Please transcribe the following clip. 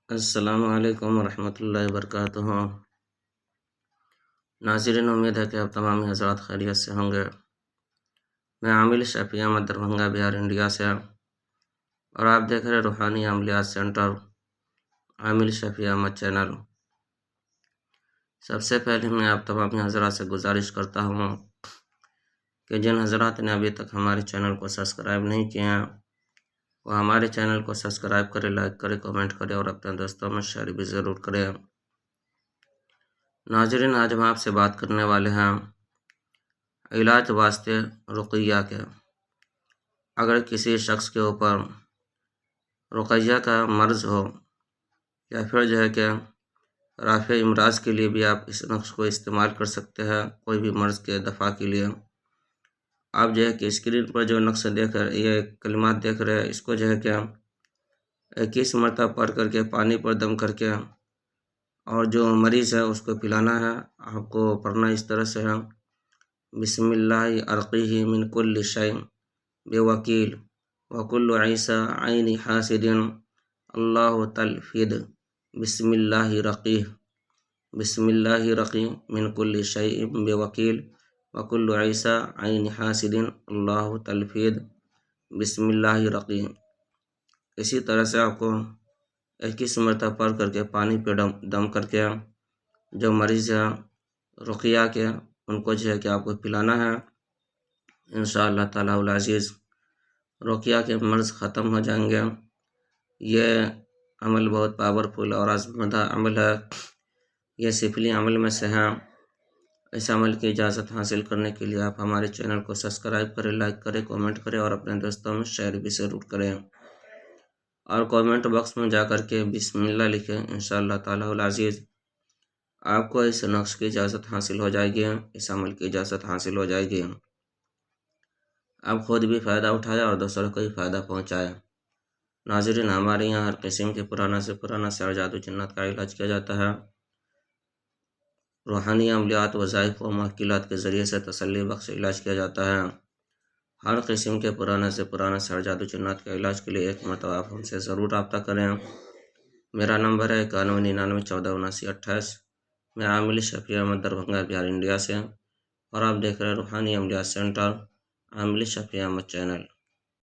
السلام علیکم ورحمۃ اللہ وبرکاتہ۔ ناظرین، امید ہے کہ آپ تمام حضرات خیریت سے ہوں گے۔ میں عامل شفیع احمد دربھنگہ بہار انڈیا سے، اور آپ دیکھ رہے روحانی عملیات سینٹر عامل شفیع احمد چینل۔ سب سے پہلے میں آپ تمام حضرات سے گزارش کرتا ہوں کہ جن حضرات نے ابھی تک ہمارے چینل کو سبسکرائب نہیں کیے ہیں وہ ہمارے چینل کو سبسکرائب کرے، لائک کرے، کمنٹ کرے اور اپنے دوستوں میں شیئر بھی ضرور کریں۔ ناظرین، آج ہم آپ سے بات کرنے والے ہیں علاج واسطے رقیہ کے۔ اگر کسی شخص کے اوپر رقیہ کا مرض ہو یا پھر کہ رافع امراض کے لیے بھی آپ اس نقش کو استعمال کر سکتے ہیں، کوئی بھی مرض کے دفع کے لیے۔ آپ کہ اسکرین پر جو نقش دیکھ رہے، یہ کلمات دیکھ رہے ہیں، اس کو کہ 21 مرتبہ پڑھ کر کے پانی پر دم کر کے اور جو مریض ہے اس کو پلانا ہے۔ آپ کو پڑھنا اس طرح سے ہے: بسم اللہ ارقیہ من کل شیء بوکیل وکل عیسی عین حاسد اللہ تلفید بسم اللہ رقیہ بسم اللہ رقیہ من کل شیء بوکیل وکل عیسی عین حاسد اللہ تلفید بسم اللہ رقیہ۔ اسی طرح سے آپ کو 21 مرتبہ پڑھ کر کے پانی پہ دم کر کے جو مریض ہیں رقیہ کے ان کو کہ آپ کو پلانا ہے۔ انشاءاللہ تعالی العزیز رقیہ کے مرض ختم ہو جائیں گے۔ یہ عمل بہت پاورفل اور آزمودہ عمل ہے، یہ سفلی عمل میں سے ہے۔ اس عمل کی اجازت حاصل کرنے کے لیے آپ ہمارے چینل کو سبسکرائب کریں، لائک کریں، کمنٹ کریں اور اپنے دوستوں میں شیئر بھی ضرور کریں، اور کامنٹ باکس میں جا کر کے بسم اللہ لکھیں۔ انشاءاللہ تعالی العزیز آپ کو اس نقش کی اجازت حاصل ہو جائے گی، اس عمل کی اجازت حاصل ہو جائے گی۔ آپ خود بھی فائدہ اٹھائیں اور دوسروں کو بھی فائدہ پہنچائیں۔ ناظرین، ہمارے یہاں ہر قسم کے پرانا سے پرانا سحر، جادو، جنات کا علاج کیا جاتا ہے۔ روحانی عملیات، وظائف و محکلات کے ذریعے سے تسلی بخش علاج کیا جاتا ہے۔ ہر قسم کے پرانا سے پرانا سحر، جادو، جنات کے علاج کے لیے ایک مرتبہ آپ ہم سے ضرور رابطہ کریں۔ میرا نمبر ہے 9199147928۔ میں عامل شفیع احمد دربھنگہ بہار انڈیا سے، اور آپ دیکھ رہے روحانی عملیات سینٹر عامل شفیع احمد چینل۔